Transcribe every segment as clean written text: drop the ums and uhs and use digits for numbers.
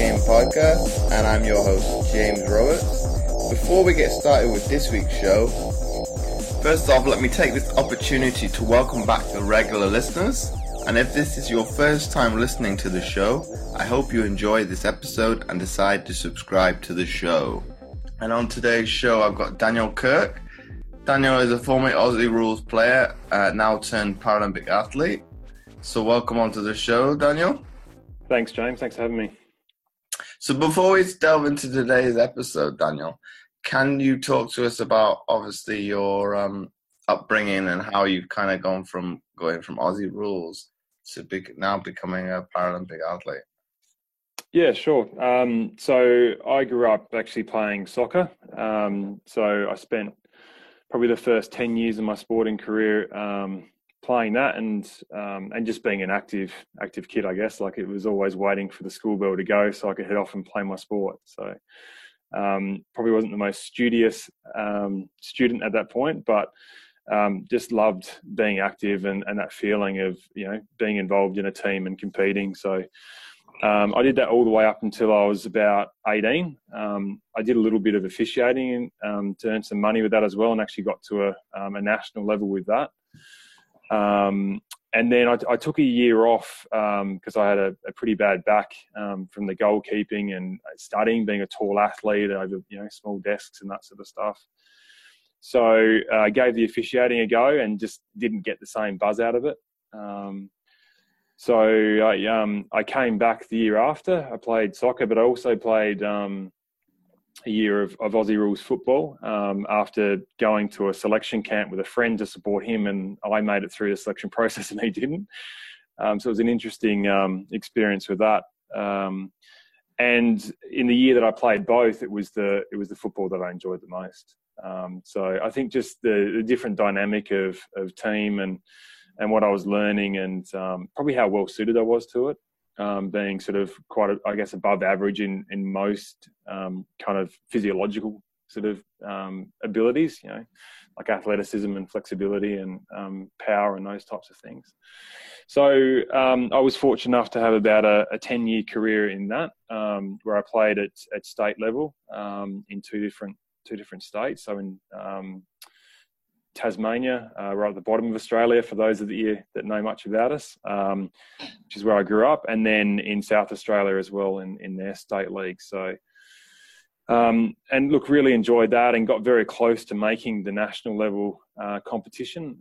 Game podcast, and I'm your host, James Roberts. Before we get started with this week's show, first off, let me take this opportunity to welcome back the regular listeners. And if this is your first time listening to the show, I hope you enjoy this episode and decide to subscribe to the show. And on today's show, I've got Daniel Kirk. Daniel is a former Aussie Rules player, now turned Paralympic athlete. So welcome onto the show, Daniel. Thanks, James. Thanks for having me. So before we delve into today's episode, Daniel, can you talk to us about, obviously, your upbringing and how you've kind of going from Aussie Rules to now becoming a Paralympic athlete? Yeah, sure. So I grew up actually playing soccer. So I spent probably the first 10 years of my sporting career playing that and just being an active kid, I guess. Like, it was always waiting for the school bell to go so I could head off and play my sport. So probably wasn't the most studious student at that point, but just loved being active and that feeling of, being involved in a team and competing. So I did that all the way up until I was about 18. I did a little bit of officiating to earn some money with that as well, and actually got to a national level with that. And then I took a year off because I had a pretty bad back from the goalkeeping and studying, being a tall athlete over small desks and that sort of stuff. So I gave the officiating a go and just didn't get the same buzz out of it. So I came back the year after. I played soccer, but I also played a year of Aussie Rules football after going to a selection camp with a friend to support him, and I made it through the selection process and he didn't. So it was an interesting experience with that. And in the year that I played both, it was the football that I enjoyed the most. So I think just the different dynamic of team and what I was learning, and probably how well suited I was to it, being sort of quite, above average in most kind of physiological sort of abilities, like athleticism and flexibility and power and those types of things. So I was fortunate enough to have about a 10-year career in that, where I played at state level in two different states. So in Tasmania, right at the bottom of Australia, for those of you that know much about us, which is where I grew up, and then in South Australia as well in their state league. So, and look, really enjoyed that and got very close to making the national level competition.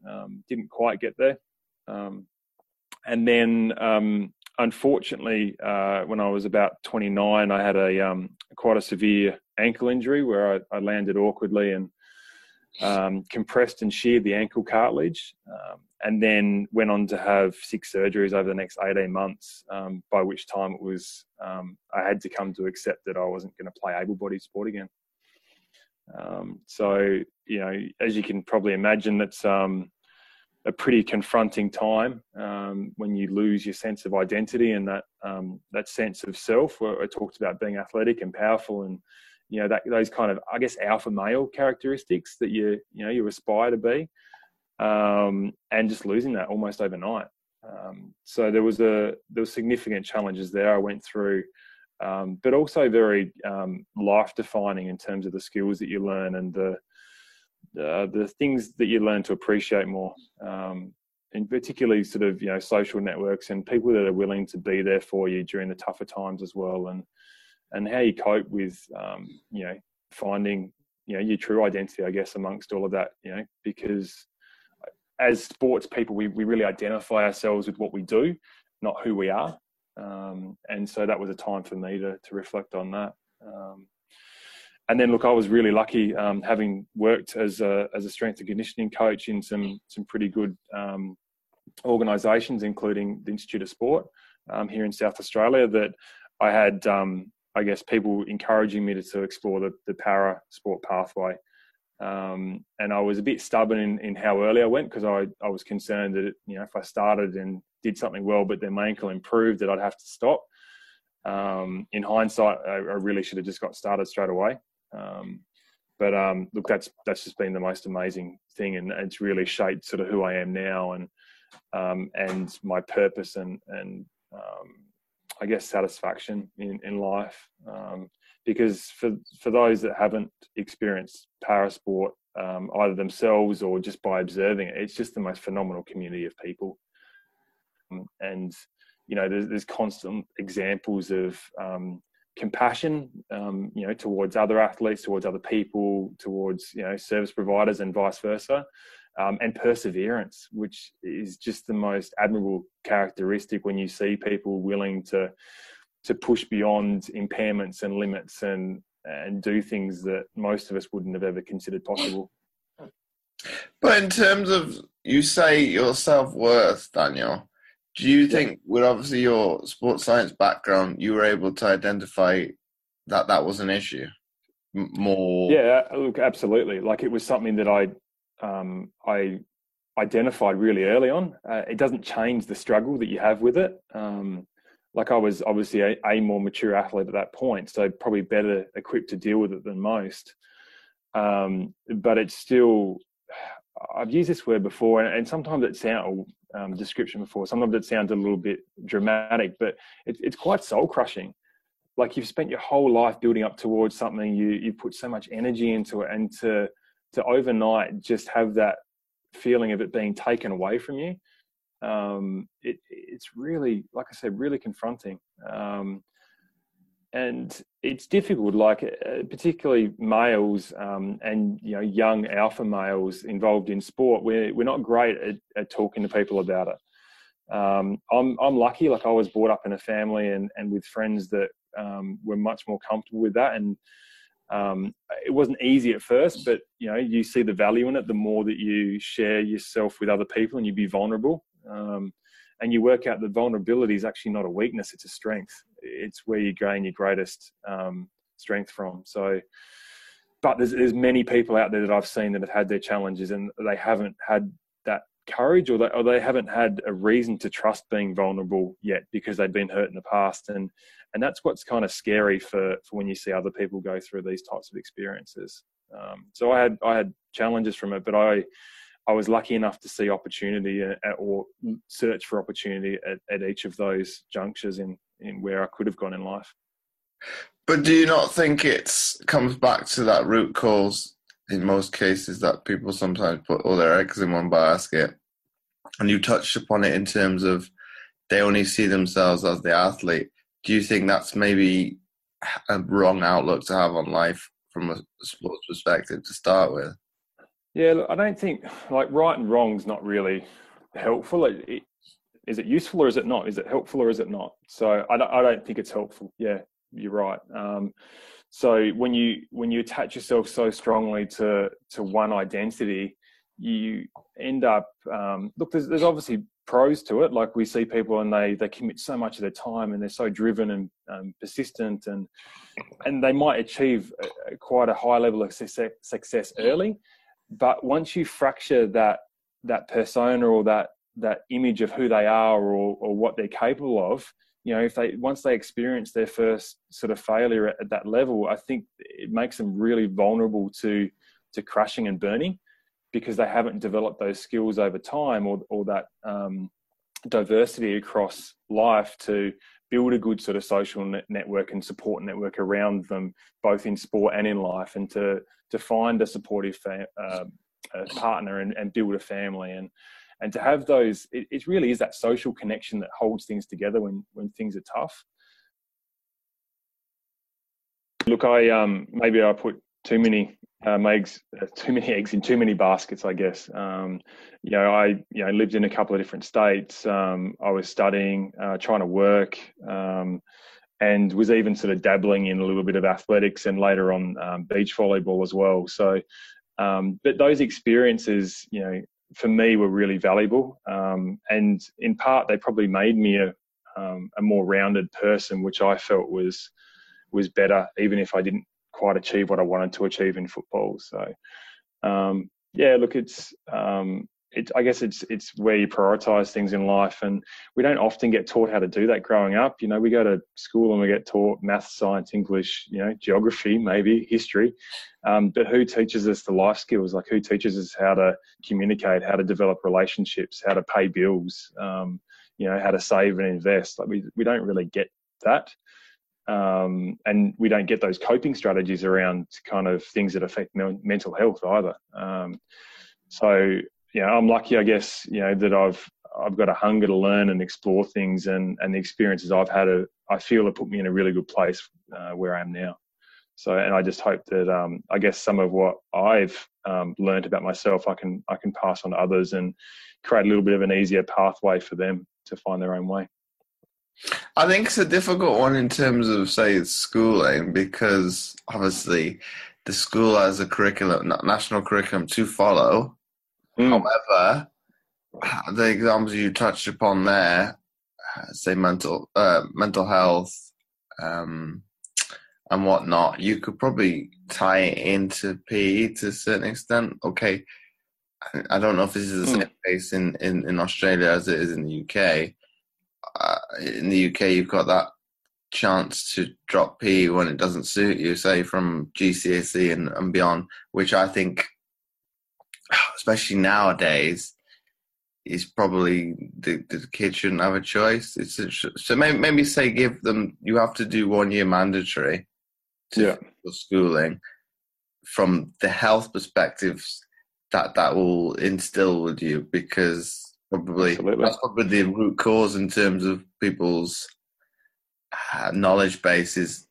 Didn't quite get there. And then, unfortunately, when I was about 29, I had quite a severe ankle injury where I landed awkwardly and compressed and sheared the ankle cartilage, and then went on to have 6 surgeries over the next 18 months, by which time it was I had to come to accept that I wasn't going to play able-bodied sport again. So, as you can probably imagine, that's a pretty confronting time when you lose your sense of identity and that sense of self, where I talked about being athletic and powerful and those kind of, alpha male characteristics that you aspire to be, and just losing that almost overnight. So there was significant challenges there I went through, but also very life defining in terms of the skills that you learn and the things that you learn to appreciate more, and particularly sort of social networks and people that are willing to be there for you during the tougher times as well, and how you cope with, finding, your true identity, I guess, amongst all of that, because as sports people, we really identify ourselves with what we do, not who we are. And so that was a time for me to reflect on that. And then, look, I was really lucky, having worked as a strength and conditioning coach in some pretty good organisations, including the Institute of Sport here in South Australia, that I had, people encouraging me to explore the para sport pathway. And I was a bit stubborn in how early I went, because I was concerned that, if I started and did something well, but then my ankle improved, that I'd have to stop. In hindsight, I really should have just got started straight away. But look, that's just been the most amazing thing, and it's really shaped sort of who I am now, and my purpose and I guess, satisfaction in life. Because for those that haven't experienced parasport, either themselves or just by observing it, it's just the most phenomenal community of people. And, you know, there's constant examples of compassion, you know, towards other athletes, towards other people, towards, you know, service providers and vice versa. And perseverance, which is just the most admirable characteristic when you see people willing to push beyond impairments and limits and do things that most of us wouldn't have ever considered possible. But in terms of, you say your self-worth, Daniel, do you think with obviously your sports science background, you were able to identify that that was an issue more? Yeah, look, absolutely. Like, it was something that I identified really early on. It doesn't change the struggle that you have with it. Like, I was obviously a more mature athlete at that point, so probably better equipped to deal with it than most. But it's still, I've used this word before, and sometimes it sounds, description before, sometimes it sounds a little bit dramatic, but it's quite soul crushing. Like, you've spent your whole life building up towards something, you put so much energy into it, and to overnight just have that feeling of it being taken away from you, it's really, like I said, really confronting. And it's difficult, like, particularly males, and, you know, young alpha males involved in sport, we're not great at talking to people about it. I'm lucky, like, I was brought up in a family and with friends that were much more comfortable with that, and it wasn't easy at first, but, you know, you see the value in it the more that you share yourself with other people and you be vulnerable, and you work out that vulnerability is actually not a weakness, it's a strength. It's where you gain your greatest strength from. So, but there's many people out there that I've seen that have had their challenges and they haven't had that courage, or they haven't had a reason to trust being vulnerable yet because they've been hurt in the past. And that's what's kind of scary for when you see other people go through these types of experiences. So I had challenges from it, but I was lucky enough to see opportunity or search for opportunity at each of those junctures in where I could have gone in life. But do you not think it comes back to that root cause in most cases, that people sometimes put all their eggs in one basket? And you touched upon it in terms of they only see themselves as the athlete. Do you think that's maybe a wrong outlook to have on life from a sports perspective to start with? Yeah, look, I don't think, like, right and wrong is not really helpful. Is it useful or is it not? Is it helpful or is it not? So I don't think it's helpful. Yeah, you're right. So when you attach yourself so strongly to one identity, you end up, look, there's obviously pros to it. Like, we see people and they commit so much of their time and they're so driven and persistent, and they might achieve quite a high level of success early. But once you fracture that persona or that image of who they are or what they're capable of, you know, once they experience their first sort of failure at that level, I think it makes them really vulnerable to crashing and burning, because they haven't developed those skills over time or that diversity across life to build a good sort of social network and support network around them, both in sport and in life, and to find a supportive partner and build a family and to have those. It really is that social connection that holds things together when things are tough. Look, maybe I put too many eggs in too many baskets, I guess. You know, I lived in a couple of different states. I was studying, trying to work, and was even sort of dabbling in a little bit of athletics and later on beach volleyball as well. So, but those experiences, you know, for me were really valuable, and in part they probably made me a more rounded person, which I felt was better, even if I didn't quite achieve what I wanted to achieve in football. So, yeah, look, I guess it's where you prioritise things in life, and we don't often get taught how to do that growing up. You know, we go to school and we get taught math, science, English, you know, geography, maybe history, but who teaches us the life skills? Like, who teaches us how to communicate, how to develop relationships, how to pay bills, you know, how to save and invest? Like, we don't really get that. And we don't get those coping strategies around kind of things that affect mental health either. So, I'm lucky, I guess, that I've got a hunger to learn and explore things, and the experiences I've had, I feel have put me in a really good place where I am now. So, and I just hope that, I guess some of what I've learned about myself, I can pass on to others and create a little bit of an easier pathway for them to find their own way. I think it's a difficult one in terms of, say, schooling, because obviously the school has a curriculum, national curriculum to follow. However, the examples you touched upon there, say mental health and whatnot, you could probably tie it into PE to a certain extent. Okay, I don't know if this is the same case in Australia as it is in the UK. In the UK, you've got that chance to drop PE when it doesn't suit you, say from GCSE and beyond, which I think, especially nowadays, is probably the kids shouldn't have a choice. So maybe say give them, you have to do 1 year mandatory for schooling. From the health perspectives, that will instill with you, because that's probably the root cause in terms of people's knowledge base is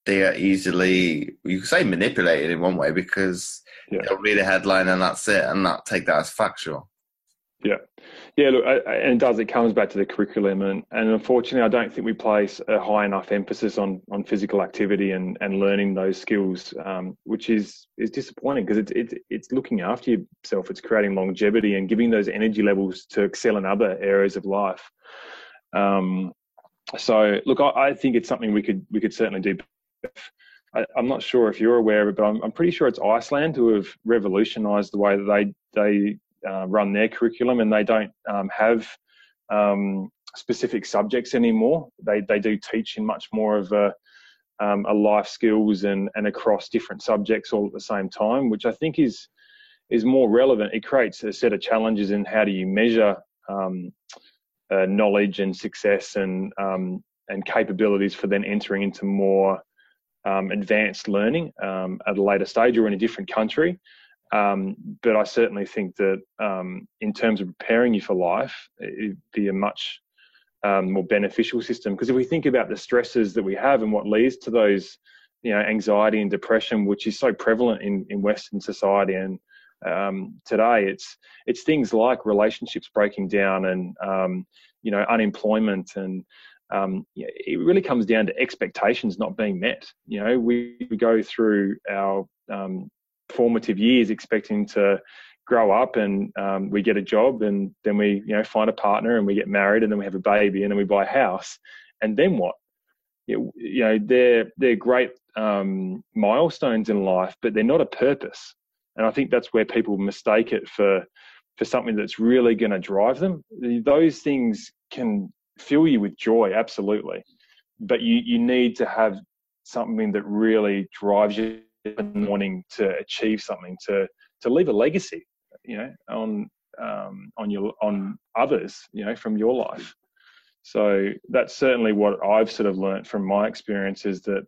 they are easily, you could say, manipulated in one way, because they'll read a headline and that's it, and not take that as factual. Look, and it comes back to the curriculum, and unfortunately I don't think we place a high enough emphasis on physical activity and learning those skills, which is disappointing, because it's looking after yourself, it's creating longevity and giving those energy levels to excel in other areas of life. So look, I think it's something we could certainly do. I'm not sure if you're aware of it, but I'm pretty sure it's Iceland who have revolutionised the way that they run their curriculum, and they don't have specific subjects anymore. They do teach in much more of a life skills and across different subjects all at the same time, which I think is more relevant. It creates a set of challenges in how do you measure knowledge and success and capabilities for then entering into more advanced learning at a later stage or in a different country. But I certainly think that in terms of preparing you for life, it'd be a much more beneficial system. Because if we think about the stresses that we have and what leads to those, anxiety and depression, which is so prevalent in Western society, and today it's things like relationships breaking down and unemployment, and it really comes down to expectations not being met. We go through our formative years expecting to grow up, and we get a job, and then we find a partner, and we get married, and then we have a baby, and then we buy a house, and then what? They're great milestones in life, but they're not a purpose. And I think that's where people mistake it for something that's really going to drive them. Those things can fill you with joy, absolutely, but you need to have something that really drives you in wanting to achieve something, to leave a legacy, on others, from your life. So that's certainly what I've sort of learnt from my experience, is that,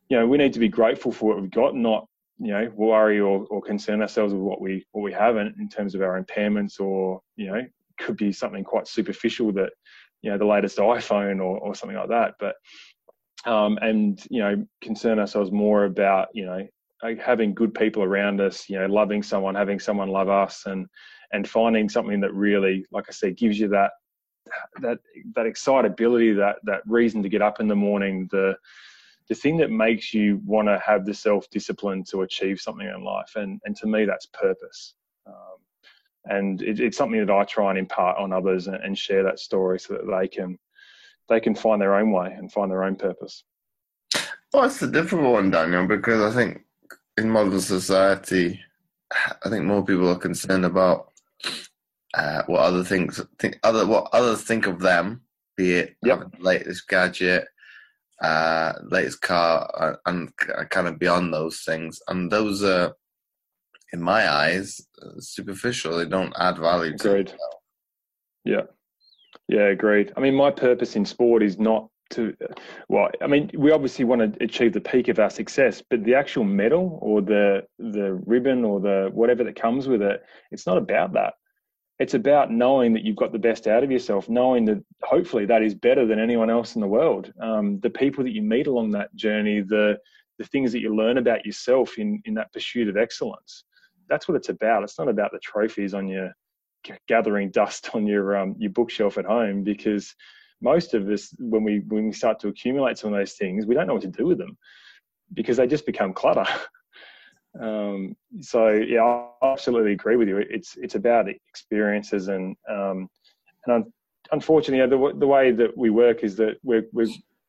we need to be grateful for what we've got, not, worry or concern ourselves with what we haven't in terms of our impairments, or, could be something quite superficial that, the latest iPhone or something like that. But and concern ourselves more about having good people around us, loving someone, having someone love us, and finding something that really, like I said, gives you that excitability, that reason to get up in the morning, the thing that makes you want to have the self-discipline to achieve something in life. And to me, that's purpose. And it's something that I try and impart on others and share that story, so that they can find their own way and find their own purpose. Well, it's a difficult one, Daniel, because I think in modern society, I think more people are concerned about what others think of them, be it having the latest gadget, latest car, and kind of beyond those things. And those are, in my eyes, superficial. They don't add value to Agreed. Yeah, agreed. I mean, my purpose in sport is not well, I mean, we obviously want to achieve the peak of our success, but the actual medal or the ribbon or the whatever that comes with it, it's not about that. It's about knowing that you've got the best out of yourself, knowing that hopefully that is better than anyone else in the world. The people that you meet along that journey, the things that you learn about yourself in that pursuit of excellence, that's what it's about. It's not about the trophies on your gathering dust on your bookshelf at home, because most of us, when we start to accumulate some of those things, we don't know what to do with them because they just become clutter. So yeah, I absolutely agree with you. It's about experiences, and unfortunately, the way that we work is that we're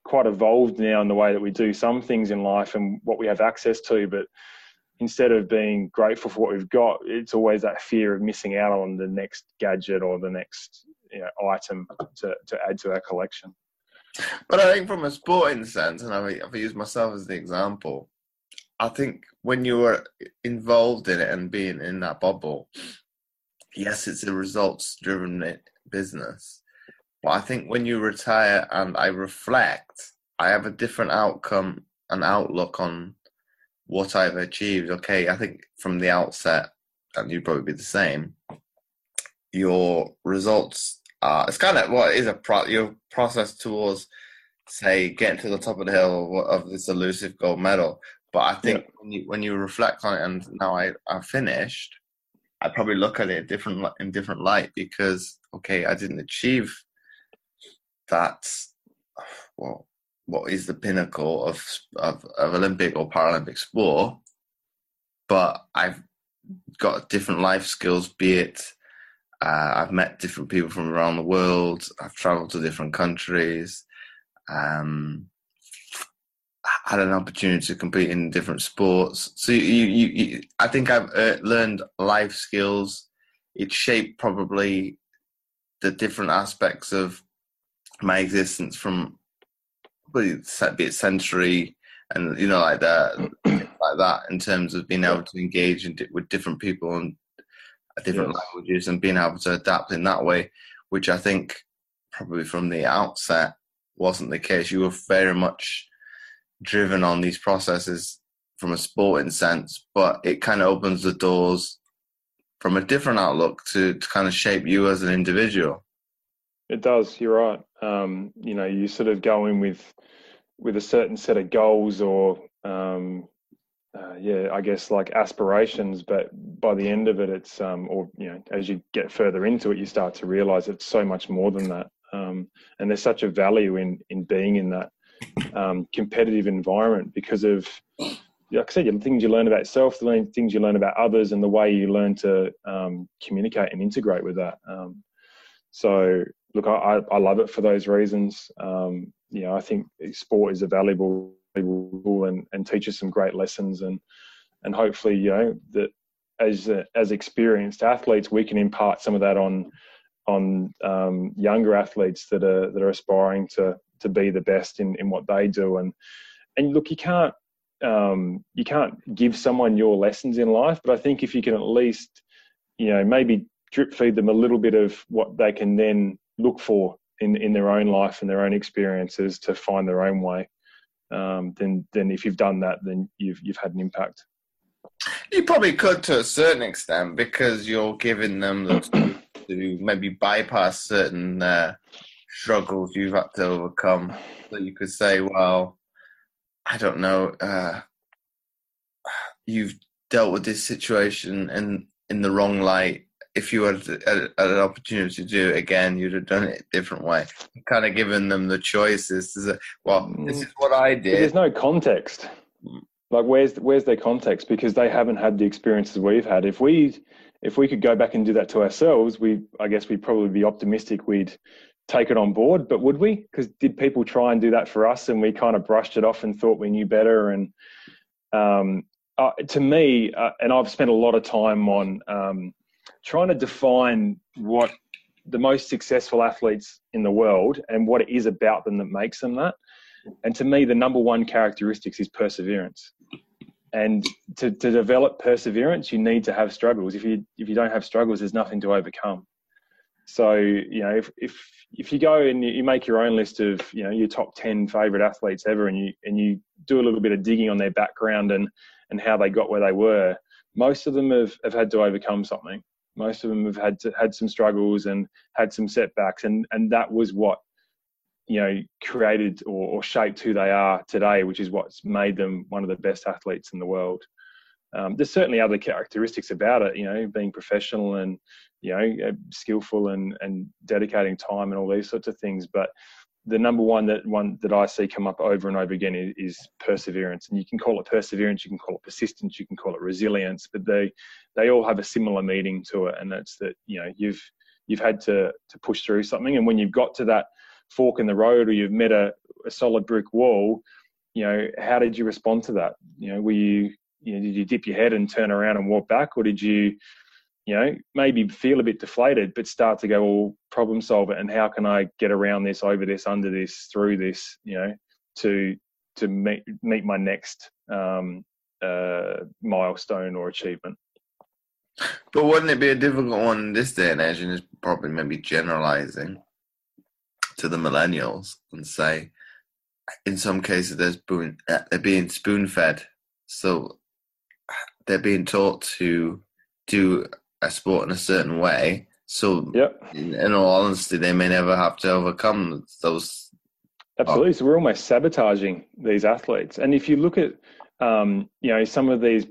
quite evolved now in the way that we do some things in life and what we have access to. But instead of being grateful for what we've got, it's always that fear of missing out on the next gadget or the next item to add to our collection. But I think from a sporting sense, and I've used myself as the example, I think when you are involved in it and being in that bubble, yes, it's a results-driven business. But I think when you retire and I reflect, I have a different outcome and outlook on what I've achieved. Okay, I think from the outset, and you'd probably be the same, your results are, it's kind of what is your process towards, say, getting to the top of the hill of this elusive gold medal. But I think when you reflect on it, and now I've finished, I probably look at it in different light, because okay, I didn't achieve that. Well, what is the pinnacle of Olympic or Paralympic sport? But I've got different life skills. Be it I've met different people from around the world. I've traveled to different countries. Had an opportunity to compete in different sports. So I think I've learned life skills. It shaped probably the different aspects of my existence, from be it sensory and like that, in terms of being able to engage with different people and different languages, and being able to adapt in that way, which I think probably from the outset wasn't the case. You were very much driven on these processes from a sporting sense, but it kind of opens the doors from a different outlook to kind of shape you as an individual. It does. You're right. You sort of go in with a certain set of goals or I guess like aspirations, but by the end of it, it's as you get further into it, you start to realize it's so much more than that. And there's such a value in being in that competitive environment, because of, like I said, the things you learn about yourself, the things you learn about others, and the way you learn to communicate and integrate with that. So look, I love it for those reasons. I think sport is a valuable tool and teaches some great lessons, and hopefully, that as experienced athletes, we can impart some of that on younger athletes that are aspiring to be the best in what they do. And look, you can't give someone your lessons in life, but I think if you can at least, maybe drip feed them a little bit of what they can then look for in their own life and their own experiences to find their own way, then if you've done that, then you've had an impact. You probably could to a certain extent, because you're giving them the tools to maybe bypass certain struggles you've had to overcome. So you could say, well, I don't know, you've dealt with this situation in the wrong light. If you had an opportunity to do it again, you'd have done it a different way. Kind of giving them the choices to say, well, this is what I did. But there's no context. Like, where's their context? Because they haven't had the experiences we've had. If we could go back and do that to ourselves, I guess we'd probably be optimistic we'd take it on board. But would we? Because did people try and do that for us, and we kind of brushed it off and thought we knew better? And to me, and I've spent a lot of time on trying to define what the most successful athletes in the world and what it is about them that makes them that. And to me, the number one characteristics is perseverance. And to develop perseverance, you need to have struggles. If you don't have struggles, there's nothing to overcome. So, if you go and you make your own list of, your top 10 favorite athletes ever, and you do a little bit of digging on their background and how they got where they were, most of them have had to overcome something. Most of them have had some struggles and had some setbacks. And that was what, created or shaped who they are today, which is what's made them one of the best athletes in the world. There's certainly other characteristics about it, being professional and, skillful and dedicating time and all these sorts of things. But the number one that I see come up over and over again is perseverance. And you can call it perseverance, you can call it persistence, you can call it resilience, but they all have a similar meaning to it. And that's that, you've had to push through something. And when you've got to that fork in the road, or you've met a solid brick wall, how did you respond to that? Were you, did you dip your head and turn around and walk back? Or did you, maybe feel a bit deflated, but start to go, well, problem solve it, and how can I get around this, over this, under this, through this, to meet my next milestone or achievement. But wouldn't it be a difficult one in this day and age, and it's probably maybe generalizing to the millennials and say, in some cases, they're being spoon-fed. So they're being taught to do a sport in a certain way. So in all honesty, they may never have to overcome those. Absolutely. So we're almost sabotaging these athletes. And if you look at, some of these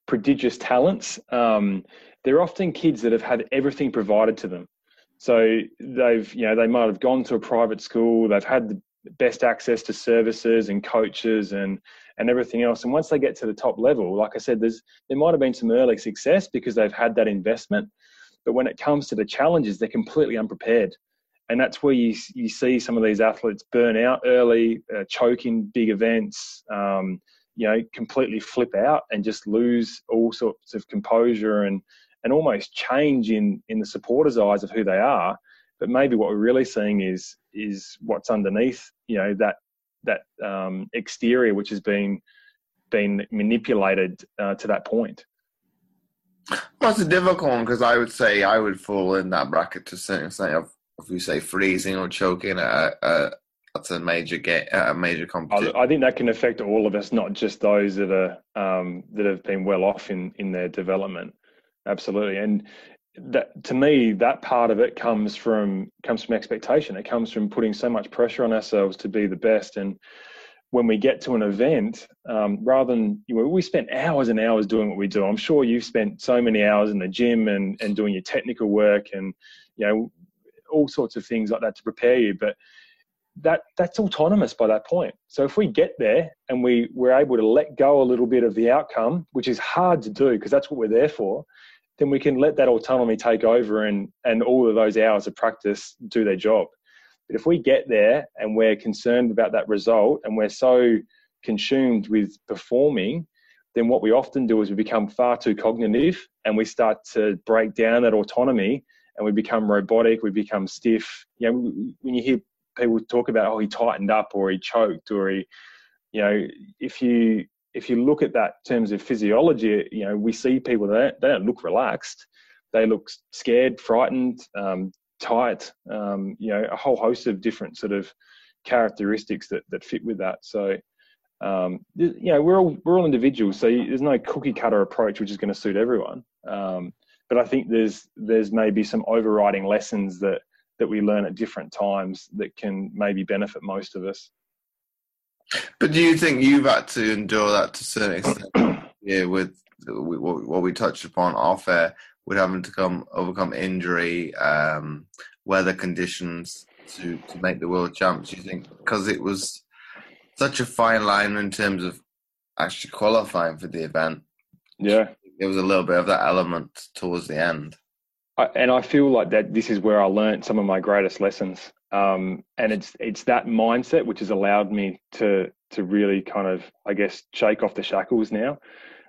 prodigious talents, they're often kids that have had everything provided to them. So they might have gone to a private school, they've had the best access to services and coaches and everything else. And once they get to the top level, like I said, there might have been some early success because they've had that investment. But when it comes to the challenges, they're completely unprepared. And that's where you see some of these athletes burn out early, choke in big events, completely flip out and just lose all sorts of composure and almost change in the supporters' eyes of who they are. But maybe what we're really seeing is what's underneath, that exterior, which has been manipulated to that point. Well, it's a difficult one, because I would say I would fall in that bracket to a certain extent of, if you say, freezing or choking at a major competition. I think that can affect all of us, not just those that have been well off in their development. Absolutely. And that, to me, that part of it comes from expectation. It comes from putting so much pressure on ourselves to be the best. And when we get to an event, rather than, we spent hours and hours doing what we do. I'm sure you've spent so many hours in the gym and doing your technical work and, all sorts of things like that to prepare you. But that's autonomous by that point. So if we get there and we're able to let go a little bit of the outcome, which is hard to do because that's what we're there for, then we can let that autonomy take over and all of those hours of practice do their job. But if we get there and we're concerned about that result and we're so consumed with performing, then what we often do is we become far too cognitive and we start to break down that autonomy and we become robotic, we become stiff. When you hear people talk about, oh, he tightened up or he choked or he, if you look at that in terms of physiology, we see people that they don't look relaxed. They look scared, frightened, tight, a whole host of different sort of characteristics that fit with that. So, we're all individuals. So there's no cookie cutter approach which is going to suit everyone. But I think there's maybe some overriding lessons that we learn at different times that can maybe benefit most of us. But do you think you've had to endure that to a certain extent? With what we touched upon off air, with having to overcome injury, weather conditions to make the world champs. Do you think because it was such a fine line in terms of actually qualifying for the event? Yeah, there was a little bit of that element towards the end. And I feel like that this is where I learned some of my greatest lessons. And it's that mindset which has allowed me to really kind of, I guess, shake off the shackles now.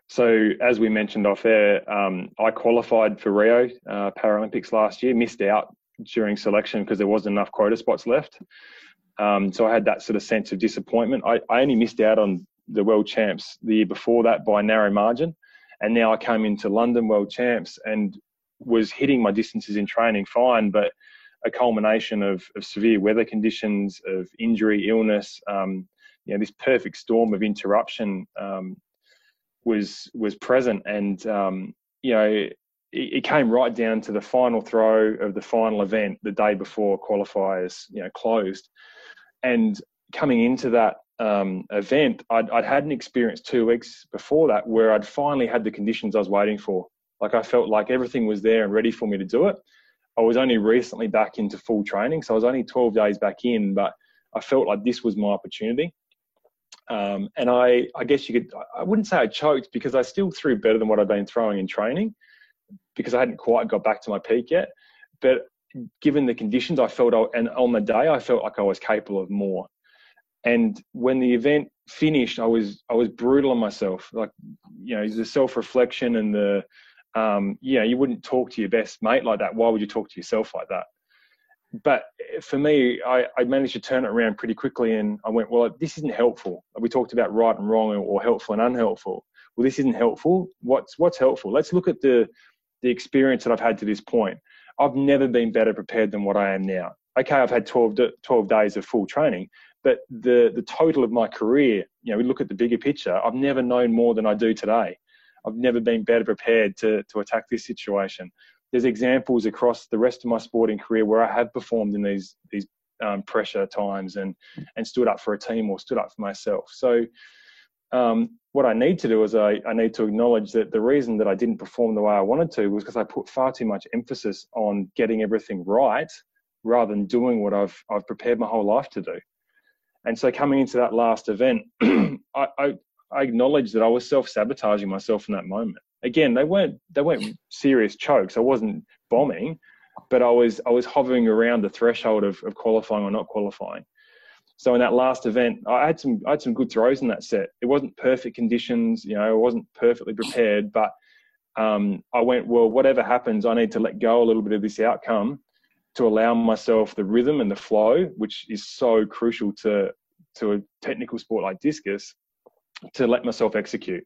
So as we mentioned off air, I qualified for Rio Paralympics last year, missed out during selection because there wasn't enough quota spots left. So I had that sort of sense of disappointment. I only missed out on the world champs the year before that by a narrow margin. And now I came into London World Champs and was hitting my distances in training fine, but a culmination of severe weather conditions, of injury, illness, this perfect storm of interruption was present. And, it came right down to the final throw of the final event the day before qualifiers, closed. And coming into that event, I'd had an experience 2 weeks before that where I'd finally had the conditions I was waiting for. Like, I felt like everything was there and ready for me to do it. I was only recently back into full training, so I was only 12 days back in, but I felt like this was my opportunity. And I guess I wouldn't say I choked, because I still threw better than what I'd been throwing in training, because I hadn't quite got back to my peak yet. But given the conditions, and on the day, I felt like I was capable of more. And when the event finished, I was brutal on myself. Like, the self-reflection and the, you wouldn't talk to your best mate like that. Why would you talk to yourself like that? But for me, I managed to turn it around pretty quickly, and I went, well, this isn't helpful. We talked about right and wrong, or helpful and unhelpful. Well, this isn't helpful. What's helpful? Let's look at the experience that I've had to this point. I've never been better prepared than what I am now. Okay, I've had 12 days of full training, but the total of my career, we look at the bigger picture, I've never known more than I do today. I've never been better prepared to attack this situation. There's examples across the rest of my sporting career where I have performed in these pressure times and stood up for a team or stood up for myself. So what I need to do is I need to acknowledge that the reason that I didn't perform the way I wanted to was because I put far too much emphasis on getting everything right rather than doing what I've prepared my whole life to do. And so coming into that last event, I acknowledged that I was self-sabotaging myself in that moment. Again, they weren't serious chokes. I wasn't bombing, but I was hovering around the threshold of qualifying or not qualifying. So in that last event, I had some good throws in that set. It wasn't perfect conditions, I wasn't perfectly prepared, but I went, well, whatever happens, I need to let go a little bit of this outcome to allow myself the rhythm and the flow, which is so crucial to a technical sport like discus, to let myself execute.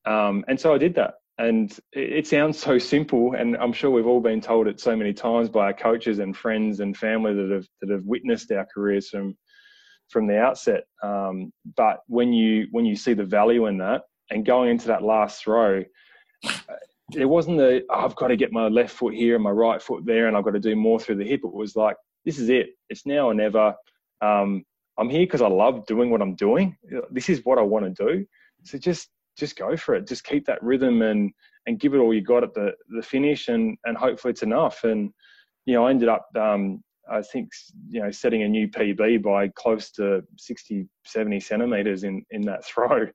And so I did that. And it sounds so simple, and I'm sure we've all been told it so many times by our coaches and friends and family that have witnessed our careers from the outset. But when you see the value in that, and going into that last throw, it wasn't I've got to get my left foot here and my right foot there, and I've got to do more through the hip. It was like, this is it. It's now or never. I'm here because I love doing what I'm doing. This is what I want to do. So just go for it. Just keep that rhythm and give it all you got at the finish, and hopefully it's enough. And, I ended up, I think, setting a new PB by close to 60, 70 centimeters in that throw,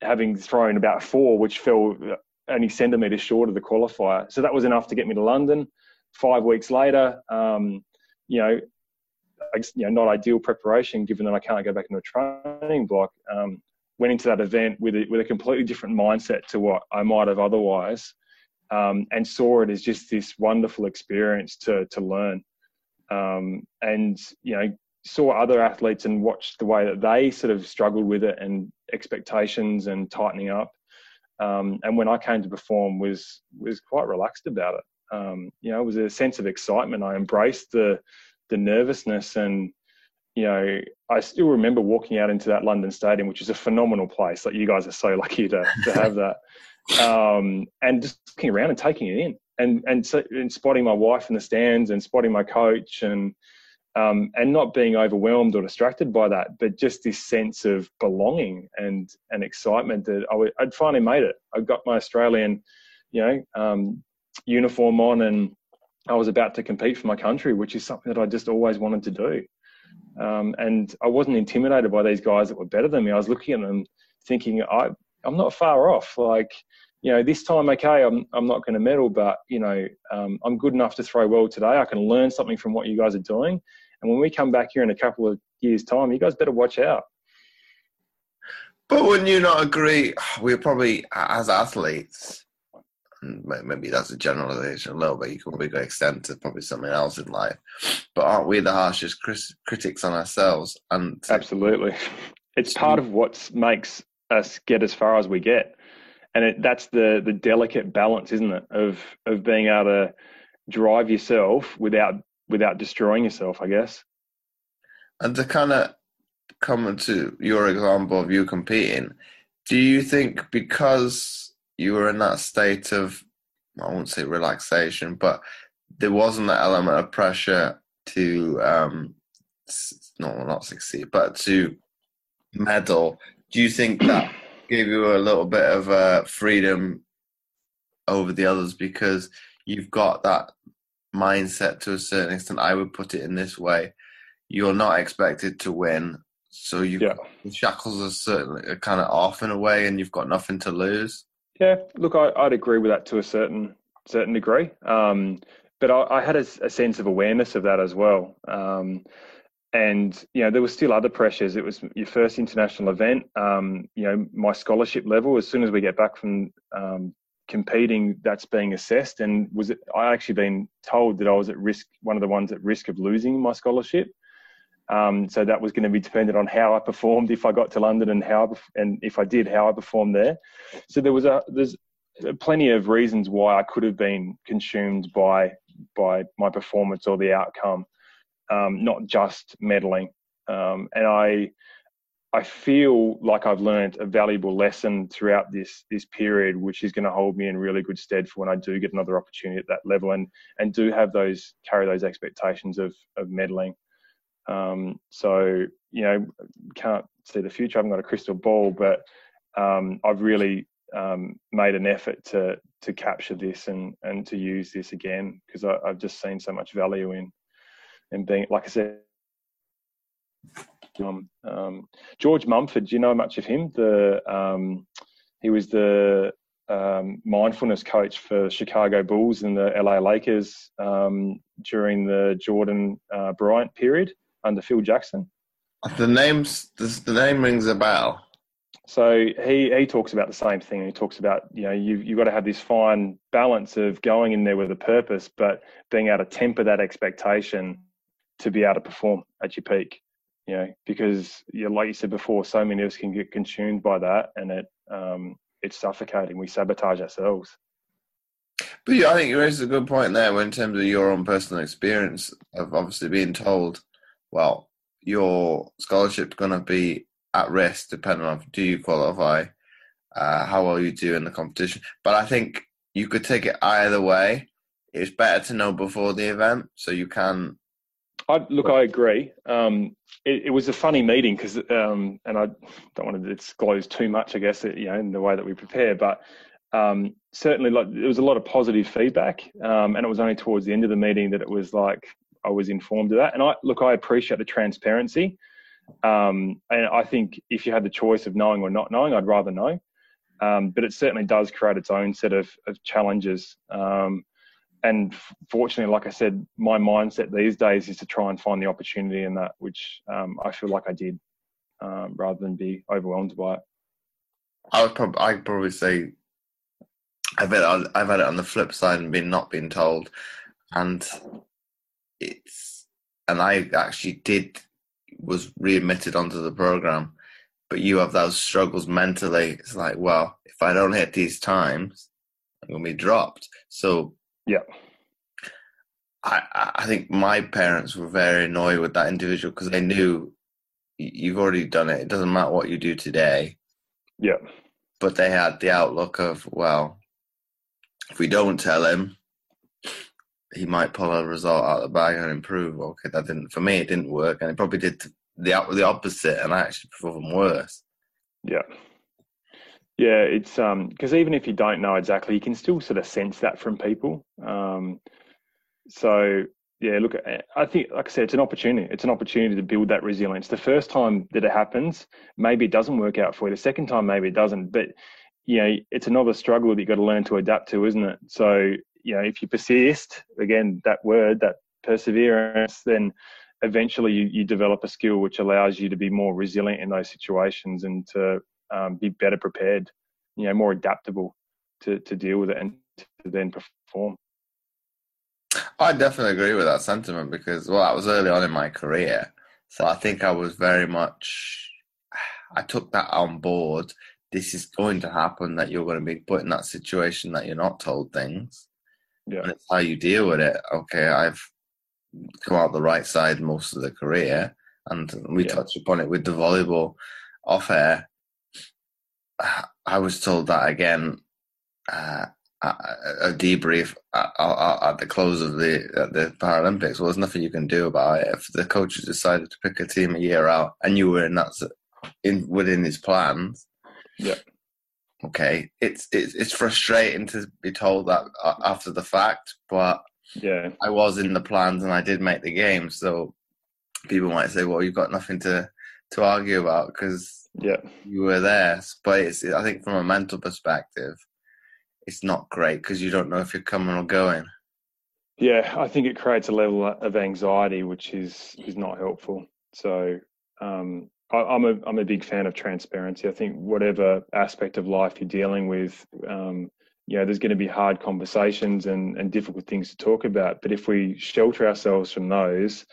having thrown about 4, which fell only centimeters short of the qualifier. So that was enough to get me to London. 5 weeks later, not ideal preparation given that I can't go back into a training block. Went into that event with a completely different mindset to what I might have otherwise, and saw it as just this wonderful experience to learn. And saw other athletes and watched the way that they sort of struggled with it, and expectations and tightening up. And when I came to perform, was quite relaxed about it. It was a sense of excitement. I embraced the nervousness, and I still remember walking out into that London Stadium, which is a phenomenal place. Like, you guys are so lucky to have that. And just looking around and taking it in, and spotting my wife in the stands, and spotting my coach, and not being overwhelmed or distracted by that, but just this sense of belonging and excitement that I'd finally made it. I got my Australian, uniform on, and I was about to compete for my country, which is something that I just always wanted to do. And I wasn't intimidated by these guys that were better than me. I was looking at them thinking, I'm not far off. Like, this time, okay, I'm not going to medal, but, I'm good enough to throw well today. I can learn something from what you guys are doing. And when we come back here in a couple of years' time, you guys better watch out. But wouldn't you not agree? We're probably, as athletes, maybe that's a generalization a little bit, you can probably extend to probably something else in life, but aren't we the harshest critics on ourselves? And absolutely, it's part of what makes us get as far as we get. that's the delicate balance, isn't it, of being able to drive yourself without destroying yourself, I guess. And to kind of come to your example of you competing, do you think because you were in that state of, I won't say relaxation, but there wasn't that element of pressure to not succeed, but to medal, do you think that gave you a little bit of freedom over the others because you've got that mindset to a certain extent? I would put it in this way: you're not expected to win, so the shackles are certainly kind of off in a way, and you've got nothing to lose. Yeah, look, I'd agree with that to a certain degree, but I had a sense of awareness of that as well. And, there were still other pressures. It was your first international event. My scholarship level, as soon as we get back from competing, that's being assessed. And I actually been told that I was at risk, one of the ones at risk of losing my scholarship. So that was going to be dependent on how I performed if I got to London and if I did, how I performed there. So there's plenty of reasons why I could have been consumed by my performance or the outcome. Not just medaling. And I feel like I've learned a valuable lesson throughout this period, which is going to hold me in really good stead for when I do get another opportunity at that level and do have carry those expectations of medaling. So, can't see the future. I haven't got a crystal ball, but I've really made an effort to capture this and to use this again, because I've just seen so much value in being, like I said, George Mumford. Do you know much of him? He was the mindfulness coach for Chicago Bulls and the LA Lakers during the Jordan Bryant period under Phil Jackson. The name rings a bell. So he talks about the same thing. He talks about, you've got to have this fine balance of going in there with a purpose, but being able to temper that expectation to be able to perform at your peak. Because like you said before, so many of us can get consumed by that, and it's suffocating. We sabotage ourselves. But I think you raised a good point there in terms of your own personal experience of obviously being told, well, your scholarship's going to be at risk depending on do you qualify, how well you do in the competition. But I think you could take it either way. It's better to know before the event so you can. I agree. It was a funny meeting because, and I don't want to disclose too much, I guess, in the way that we prepare, but certainly there was a lot of positive feedback, and it was only towards the end of the meeting that it was like I was informed of that. And I appreciate the transparency, and I think if you had the choice of knowing or not knowing, I'd rather know. But it certainly does create its own set of challenges. And fortunately, like I said, my mindset these days is to try and find the opportunity in that, which I feel like I did, rather than be overwhelmed by it. I'd probably say I've had it on the flip side and not being told, and I actually was readmitted onto the program, but you have those struggles mentally. It's like, well, if I don't hit these times, I'm gonna be dropped. So. Yeah, I think my parents were very annoyed with that individual because they knew you've already done it. It doesn't matter what you do today. Yeah. But they had the outlook of, well, if we don't tell him, he might pull a result out of the bag and improve. Okay, for me, it didn't work. And it probably did the opposite and I actually performed worse. Yeah. Yeah, it's because even if you don't know exactly, you can still sort of sense that from people. So yeah, look, I think, like I said, it's an opportunity. It's an opportunity to build that resilience. The first time that it happens, maybe it doesn't work out for you. The second time, maybe it doesn't. But it's another struggle that you've got to learn to adapt to, isn't it? So if you persist, again, that word, that perseverance, then eventually you develop a skill which allows you to be more resilient in those situations and to be better prepared, more adaptable to deal with it and to then perform. I definitely agree with that sentiment because, that was early on in my career. So I think I was very much, I took that on board, this is going to happen, that you're going to be put in that situation, that you're not told things, Yeah. and it's how you deal with it. Okay, I've come out the right side most of the career, and we touched upon it with the volleyball off air. I was told that again, a debrief at the close of the Paralympics. Well, there's nothing you can do about it. If the coaches decided to pick a team a year out and you were within his plans, okay, it's frustrating to be told that after the fact, but I was in the plans and I did make the game. So people might say, well, you've got nothing to argue about because you were there. But I think from a mental perspective, it's not great because you don't know if you're coming or going. Yeah, I think it creates a level of anxiety, which is not helpful. So I'm a big fan of transparency. I think whatever aspect of life you're dealing with, there's going to be hard conversations and difficult things to talk about. But if we shelter ourselves from those,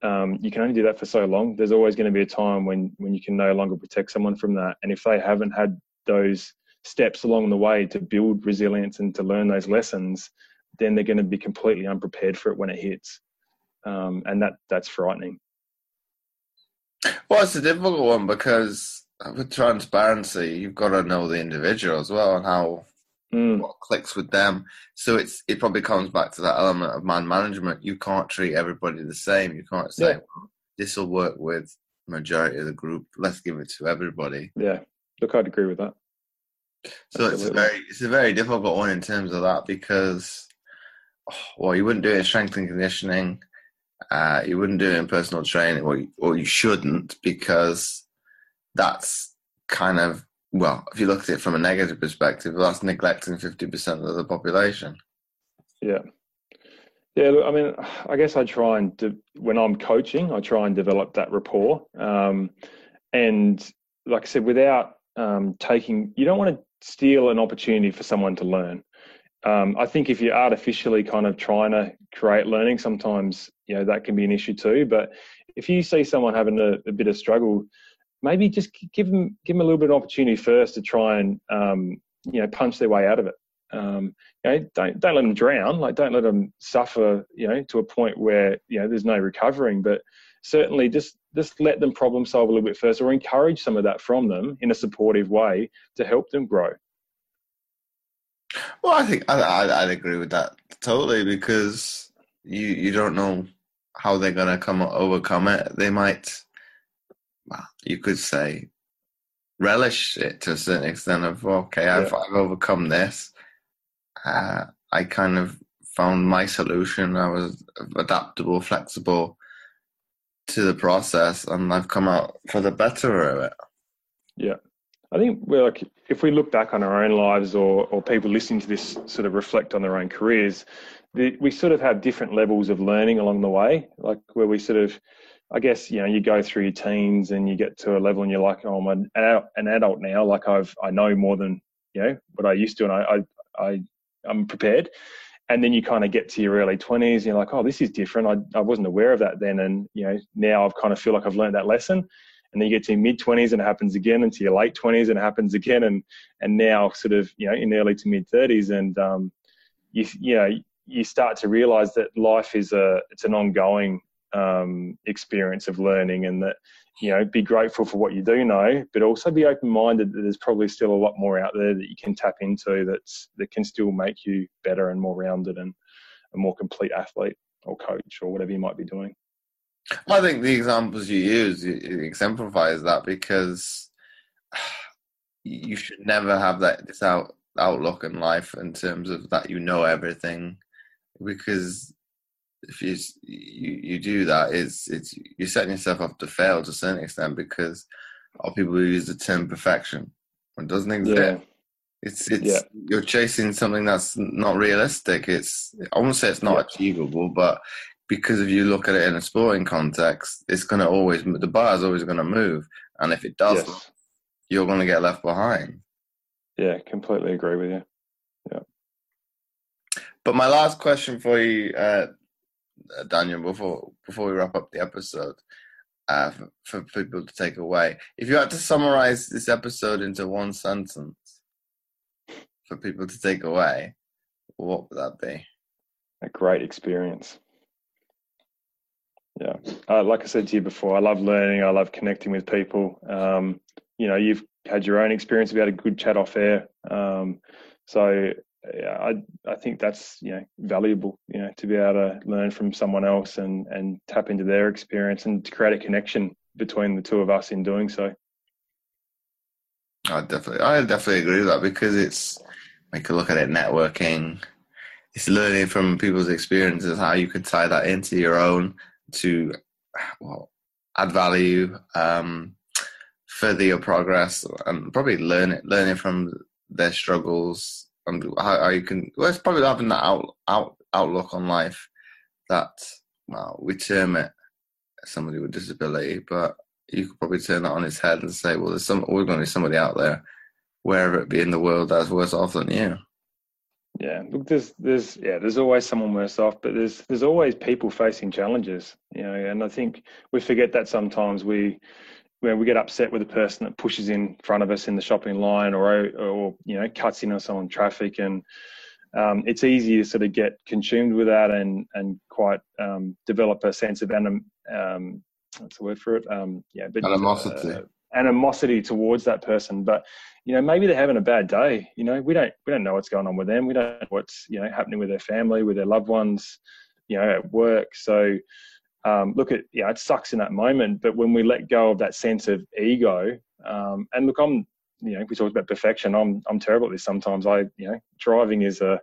you can only do that for so long. There's always going to be a time when you can no longer protect someone from that. And if they haven't had those steps along the way to build resilience and to learn those lessons, then they're going to be completely unprepared for it when it hits. And that's frightening. Well, it's a difficult one because with transparency, you've got to know the individual as well and how what clicks with them. So it probably comes back to that element of man management. You can't treat everybody the same. You can't say, well, this will work with the majority of the group. Let's give it to everybody. Yeah, look, I'd agree with that. So it's a very difficult one in terms of that because, well, you wouldn't do it in strength and conditioning. You wouldn't do it in personal training, or you shouldn't, because that's kind of, well, if you look at it from a negative perspective, that's neglecting 50% of the population. Yeah. Yeah, look, I mean, I guess I try and, when I'm coaching, I try and develop that rapport. And like I said, without you don't want to steal an opportunity for someone to learn. I think if you're artificially kind of trying to create learning, sometimes, that can be an issue too. But if you see someone having a bit of struggle, maybe just give them a little bit of opportunity first to try and, punch their way out of it. Don't let them drown, don't let them suffer, to a point where, there's no recovering, but certainly just let them problem solve a little bit first, or encourage some of that from them in a supportive way to help them grow. Well, I think I'd agree with that totally, because you don't know how they're going to overcome it. They might, well, you could say, relish it to a certain extent of, okay, I've overcome this. I kind of found my solution. I was adaptable, flexible to the process, and I've come out for the better of it. Yeah. I think if we look back on our own lives, or people listening to this sort of reflect on their own careers, we sort of have different levels of learning along the way, where we sort of, I guess, you go through your teens and you get to a level and you're like, oh, I'm an adult now. I know more than, what I used to, and I'm prepared. And then you kind of get to your early 20s and you're like, oh, this is different. I wasn't aware of that then. And, now I've kind of feel like I've learned that lesson. And then you get to your mid 20s and it happens again, and to your late 20s and it happens again. And now sort of, in early to mid 30s. And, you start to realize that life it's an ongoing experience of learning, and that, be grateful for what you do know, but also be open-minded that there's probably still a lot more out there that you can tap into that can still make you better and more rounded and a more complete athlete or coach or whatever you might be doing. I think the examples you use exemplifies that, because you should never have this outlook in life in terms of that everything, because if you do that, you're setting yourself up to fail to a certain extent, because a lot of people use the term perfection. It doesn't exist. You're chasing something that's not realistic. I won't say it's not achievable, but because if you look at it in a sporting context, it's going to the bar is always going to move, and if it doesn't, you're going to get left behind. Yeah, completely agree with you. Yeah. But my last question for you, Daniel, before we wrap up the episode, for people to take away? If you had to summarize this episode into one sentence for people to take away, what would that be? A great experience. Yeah. Like I said to you before, I love learning. I love connecting with people. You've had your own experience. We had a good chat off air. So yeah, I think that's, valuable, to be able to learn from someone else and tap into their experience and to create a connection between the two of us in doing so. I definitely agree with that, because we could look at it, networking. It's learning from people's experiences, how you can tie that into your own to add value, further your progress, and probably learning from their struggles, and how you can. Well, it's probably having that outlook on life that, we term it somebody with disability, but you could probably turn that on its head and say, well, we're going to be somebody out there, wherever it be in the world, that's worse off than you. Yeah, look, there's always someone worse off, but there's always people facing challenges, and I think we forget that sometimes. We get upset with the person that pushes in front of us in the shopping line, or cuts in us on traffic, and it's easy to sort of get consumed with that and quite develop a sense of what's the word for it? Animosity. Animosity towards that person, but maybe they're having a bad day. We don't know what's going on with them. We don't know what's happening with their family, with their loved ones, at work. So it sucks in that moment, but when we let go of that sense of ego, and look, we talked about perfection. I'm terrible at this sometimes. Driving is a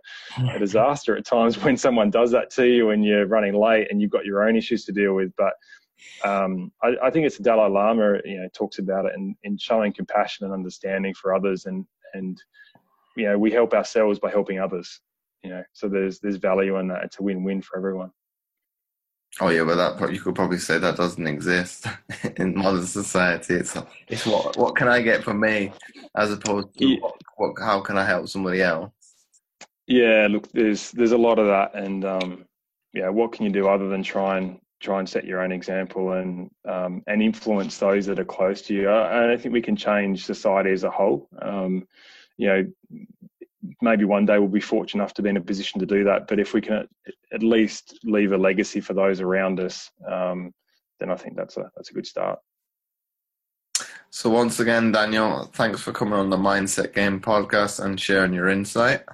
disaster at times when someone does that to you and you're running late and you've got your own issues to deal with. But I think it's the Dalai Lama, talks about it in showing compassion and understanding for others, and we help ourselves by helping others. So there's value in that. It's a win-win for everyone. Oh yeah, but you could probably say that doesn't exist in modern society. It's what can I get from me, as opposed to how can I help somebody else? Yeah, look, there's a lot of that, and what can you do other than try and set your own example and influence those that are close to you? I think we can change society as a whole. Maybe one day we'll be fortunate enough to be in a position to do that. But if we can at least leave a legacy for those around us, then I think that's a good start. So once again, Daniel, thanks for coming on the Mindset Game podcast and sharing your insight.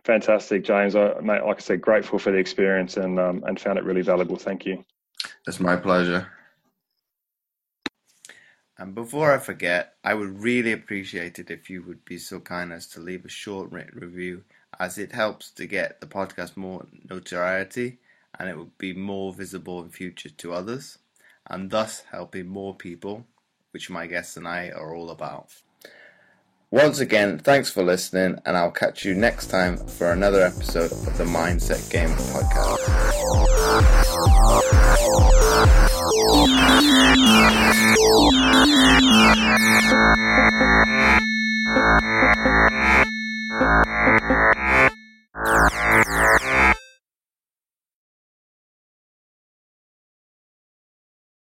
Fantastic, James. Mate, like I said, grateful for the experience and found it really valuable. Thank you. It's my pleasure. And before I forget, I would really appreciate it if you would be so kind as to leave a short written review, as it helps to get the podcast more notoriety, and it would be more visible in future to others, and thus helping more people, which my guests and I are all about. Once again, thanks for listening, and I'll catch you next time for another episode of the Mindset Game podcast.